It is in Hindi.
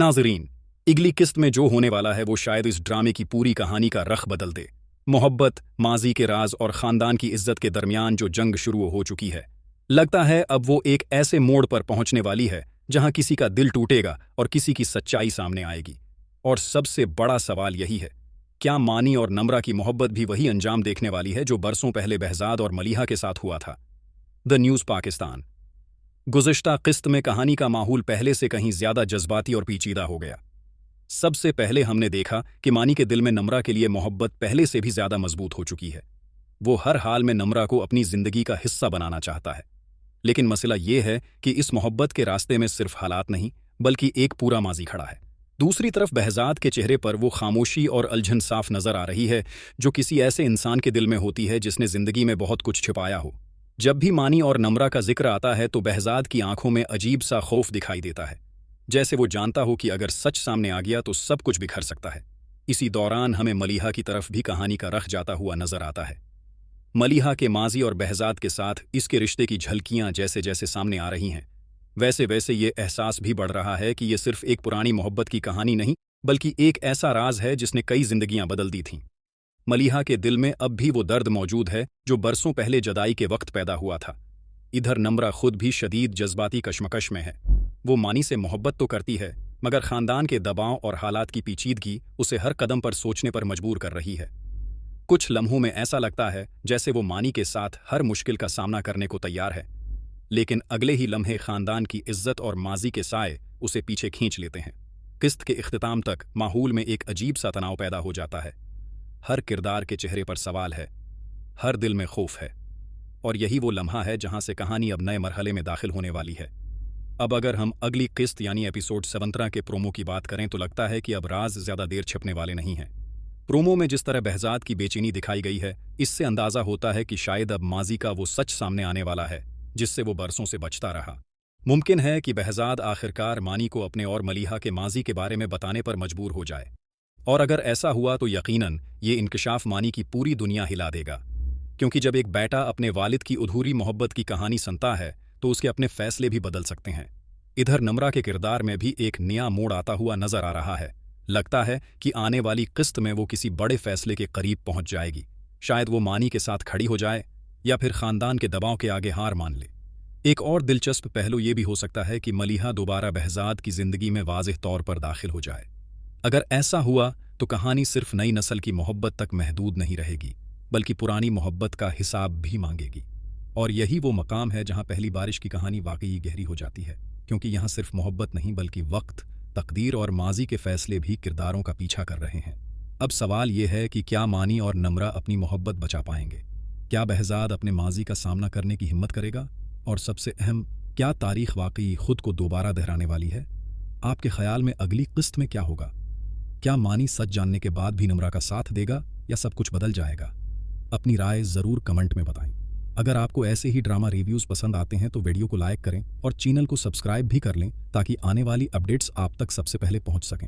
नाज़रीन, अगली किस्त में जो होने वाला है वो शायद इस ड्रामे की पूरी कहानी का रख बदल दे। मोहब्बत, माजी के राज और ख़ानदान की इज्जत के दरमियान जो जंग शुरू हो चुकी है, लगता है अब वो एक ऐसे मोड़ पर पहुंचने वाली है जहां किसी का दिल टूटेगा और किसी की सच्चाई सामने आएगी। और सबसे बड़ा सवाल यही है, क्या मानी और नम्रा की मोहब्बत भी वही अंजाम देखने वाली है जो बरसों पहले behज़ाद और मलीहा के साथ हुआ था। The news Pakistan. गुज़िश्ता किस्त में कहानी का माहौल पहले से कहीं ज्यादा जज्बाती और पेचीदा हो गया। सबसे पहले हमने देखा कि मानी के दिल में नम्रा के लिए मोहब्बत पहले से भी ज्यादा मजबूत हो चुकी है। वो हर हाल में नम्रा को अपनी जिंदगी का हिस्सा बनाना चाहता है। लेकिन मसला ये है कि इस मोहब्बत के रास्ते में सिर्फ हालात नहीं बल्कि एक पूरा माजी खड़ा है। दूसरी तरफ behज़ाद के चेहरे पर वो खामोशी और उलझन साफ नजर आ रही है जो किसी ऐसे इंसान के दिल में होती है जिसने जिंदगी में बहुत कुछ छिपाया हो। जब भी मानी और नम्रा का जिक्र आता है तो behज़ाद की आंखों में अजीब सा खौफ दिखाई देता है, जैसे वो जानता हो कि अगर सच सामने आ गया तो सब कुछ बिखर सकता है। इसी दौरान हमें मलीहा की तरफ भी कहानी का रख जाता हुआ नजर आता है। मलीहा के माजी और behज़ाद के साथ इसके रिश्ते की झलकियां जैसे जैसे सामने आ रही हैं, वैसे वैसे ये एहसास भी बढ़ रहा है कि ये सिर्फ एक पुरानी मोहब्बत की कहानी नहीं बल्कि एक ऐसा राज है जिसने कई जिंदगियां बदल दी थीं। मलीहा के दिल में अब भी वो दर्द मौजूद है जो बरसों पहले जदाई के वक्त पैदा हुआ था। इधर नम्रा खुद भी शदीद जज्बाती कशमकश में है। वो मानी से मोहब्बत तो करती है मगर खानदान के दबाव और हालात की पेचीदगी उसे हर कदम पर सोचने पर मजबूर कर रही है। कुछ लम्हों में ऐसा लगता है जैसे वो मानी के साथ हर मुश्किल का सामना करने को तैयार है, लेकिन अगले ही लम्हे खानदान की इज्जत और माजी के साए उसे पीछे खींच लेते हैं। किस्त के इख्तिताम तक माहौल में एक अजीब सा तनाव पैदा हो जाता है। हर किरदार के चेहरे पर सवाल है, हर दिल में खौफ है, और यही वो लम्हा है जहां से कहानी अब नए मरहले में दाखिल होने वाली है। अब अगर हम अगली किस्त यानी एपिसोड 17 के प्रोमो की बात करें तो लगता है कि अब राज ज्यादा देर छिपने वाले नहीं हैं। प्रोमो में जिस तरह behज़ाद की बेचैनी दिखाई गई है, इससे अंदाजा होता है कि शायद अब माजी का वो सच सामने आने वाला है जिससे वो बरसों से बचता रहा। मुमकिन है कि behज़ाद आखिरकार मानी को अपने और मलीहा के माजी के बारे में बताने पर मजबूर हो जाए, और अगर ऐसा हुआ तो यकीनन ये इंकशाफ मानी की पूरी दुनिया हिला देगा, क्योंकि जब एक बेटा अपने वालिद की अधूरी मोहब्बत की कहानी सुनता है तो उसके अपने फैसले भी बदल सकते हैं। इधर नम्रा के किरदार में भी एक नया मोड़ आता हुआ नजर आ रहा है। लगता है कि आने वाली किस्त में वो किसी बड़े फैसले के करीब पहुंच जाएगी। शायद वो मानी के साथ खड़ी हो जाए या फिर खानदान के दबाव के आगे हार मान ले। एक और दिलचस्प पहलू ये भी हो सकता है कि मलीहा दोबारा behज़ाद की जिंदगी में वाज़ेह तौर पर दाखिल हो जाए। अगर ऐसा हुआ तो कहानी सिर्फ नई नस्ल की मोहब्बत तक महदूद नहीं रहेगी बल्कि पुरानी मोहब्बत का हिसाब भी मांगेगी। और यही वो मकाम है जहां पहली बारिश की कहानी वाकई गहरी हो जाती है, क्योंकि यहां सिर्फ मोहब्बत नहीं बल्कि वक्त, तकदीर और माजी के फैसले भी किरदारों का पीछा कर रहे हैं। अब सवाल ये है कि क्या मानी और नम्रा अपनी मोहब्बत बचा पाएंगे? क्या behज़ाद अपने माजी का सामना करने की हिम्मत करेगा? और सबसे अहम, क्या तारीख वाकई खुद को दोबारा दोहराने वाली है? आपके ख्याल में अगली किस्त में क्या होगा? क्या मानी सच जानने के बाद भी नम्रा का साथ देगा या सब कुछ बदल जाएगा? अपनी राय ज़रूर कमेंट में बताएं। अगर आपको ऐसे ही ड्रामा रिव्यूज़ पसंद आते हैं तो वीडियो को लाइक करें और चैनल को सब्सक्राइब भी कर लें ताकि आने वाली अपडेट्स आप तक सबसे पहले पहुंच सकें।